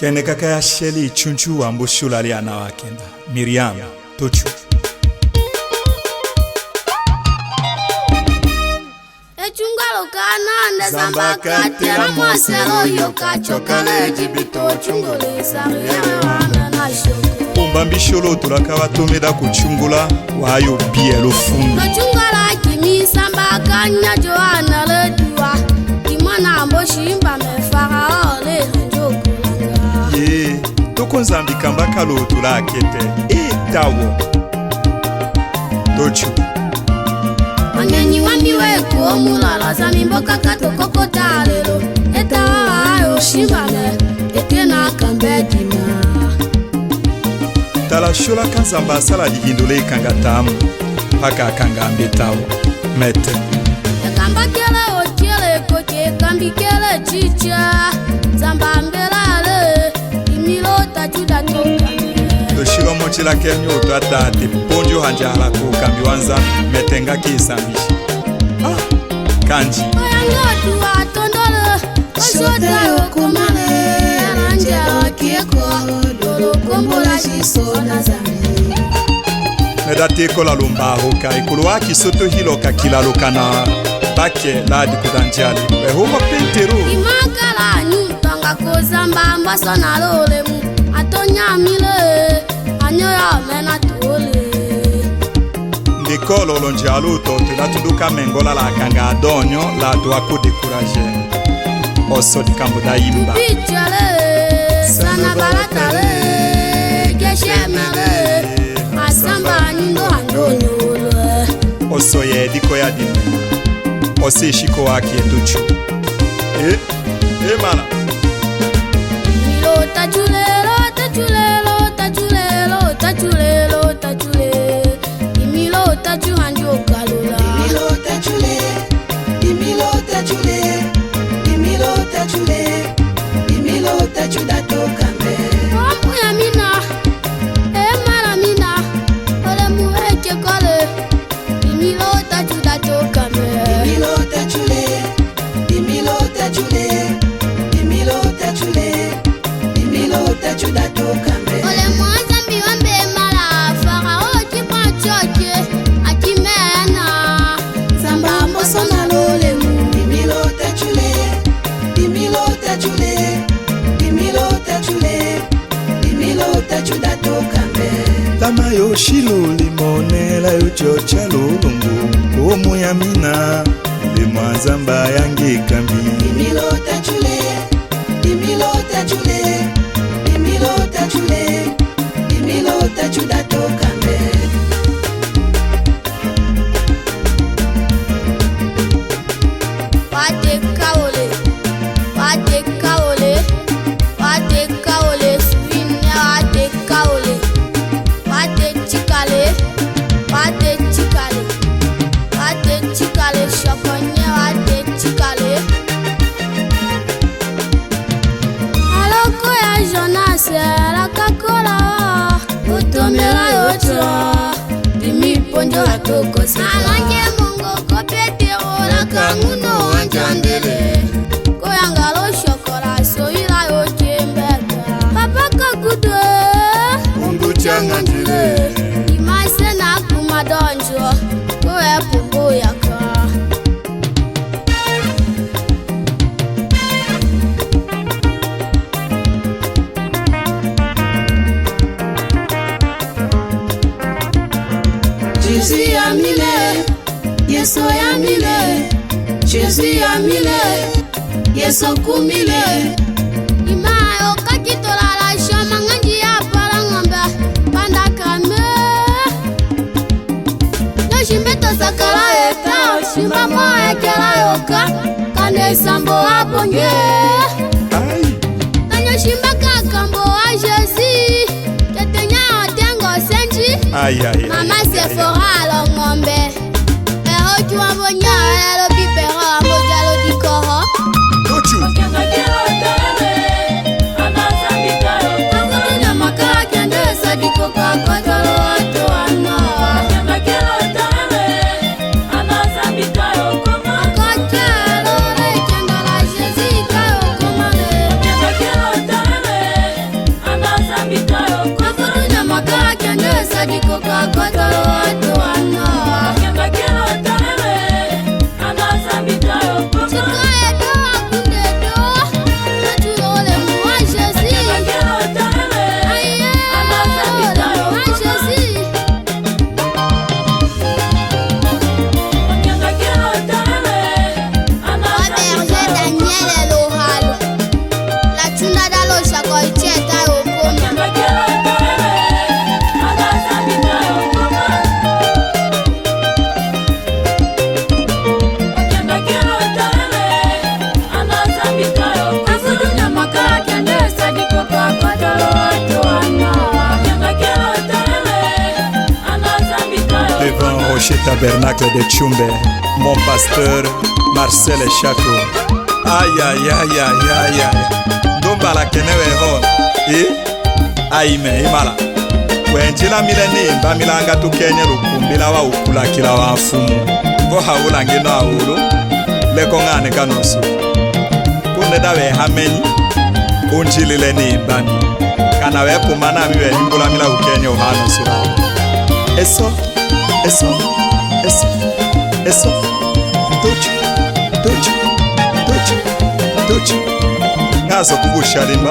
Kene kaka ya Sheli chunchu wa mbushula ali anawakenda Miriam Tochu Echungalo kana zamba katera maselo yoka chokale jibito chungole sariya na shoko Umbambi sholo tulaka watomeda kuchungula wayo bielo fundu Chungala kimi samba kanya joana ledua Kimana mboshimba mefara ole njokulanga Ye toko nzambi kamba kalo tulakete tawo Tochu Angenyi wambiwe kumulala zamimboka katoko kotalelo Etawa ayo shimbane ekena kambedima Tala shola kanzamba sala digindole kangatamu Paka kangambe tawo Mete Kamba kele okiele koke kambi kele chicha Zamba mbelale imilo tajuda tokane Toshilo mochila kenyo tuatate ponjo hanjala kukambi wanza metenga kisambishi Kanji Oyango tuwa tondole Oshota okumane Anjala kieko Dolo kombola jiso na zame Medate kola lumba hoka ikulu waki soto hilo kakilalo kana Bake ladi kudanjali Wehuwa pentero Imakala nyutanga kozamba mbaso na lolemu Atonya mile Anyoya mena tole Ndikolo lonjalo tote la tunduka mengola la kanga adonyo la doako dekuraje Oso dikambo da imba Pichale Sana baratale Keshemele Asamba nyundo andonyole Oso ye diko ya dimi Ose shiko waki etuchu mana Milo tachulelo, tachulelo, tachulelo, tachulelo, tachule Imilo tachu hanjo kalula Imilo tachule, imilo tachule, imilo tachule, imilo tachuda tokambe Omu ya mina, mara mina Ole muweke kole Imilo tachuda tokame Imilo tachule, imilo tachule, imilo tachule, imilo tachuda tokambe Ole mwanza mbiwambe mara Fara oki panchoke Akimena Zamba mboso na lolemu Imilo tachule, imilo tachule, imilo tachule, imilo tachuda tokambe Lama yo shilo limone la yo chocha lolongo Omu ya mina Lemwa zamba yange kambi Imilo tachule, imilo tachule, imilo tachule, imilo tachuda tokambe Wate kaole Wate kaole Wate kaole Swinya wate kaole Wate chikale Wate chikale Wate chikale Shokonye wate chikale Aloko ya Jonas la kakola Otomela yocho Dimi ponjo atoko sika Alanje mongo kopetero la kanguno wanjandele Koyangalo shokola soila yoche mbeka Papa kakudwe Mungu changa njile Imaise na kumadonjo Koye pupo yaka Jésus ya mile, Yesu ya mile, Jésus ya mile, Yesu kumile Imayo kakitola la shama nganji ya para ngombe Panda kame Yo shimbeto sakala eta Shimba moa ekela yoka Kane sambo abonye Ai Tanyo shimba kakambo a Jesi Ketenya otengo senji Mama Sephora lo ngombe Ero kiwa mbonya Elo bipero amboja lo dikoro Tochu Akutuna makara kende sadiko kwa kotolo watu wana Akotelo le kendo la Jesi kayo komane tabernacle de Tchumbe, mon pasteur Marcel Chaco. Aïe aïe aïe aïe aïe aïe. Domba la kenewe ho. Aime imala. Wenjila mileni mba milanga tukenye lukumbila wa ukula kila wa afumu. Vo haula ngeno aulu. Leko ngane kanosu. Kuneda we hameni. Unjilile ni mbani. Kana we kumana miwe himbula mila ukenye uhano sura. Eso. Tuchu. Ngazo kubushalimba.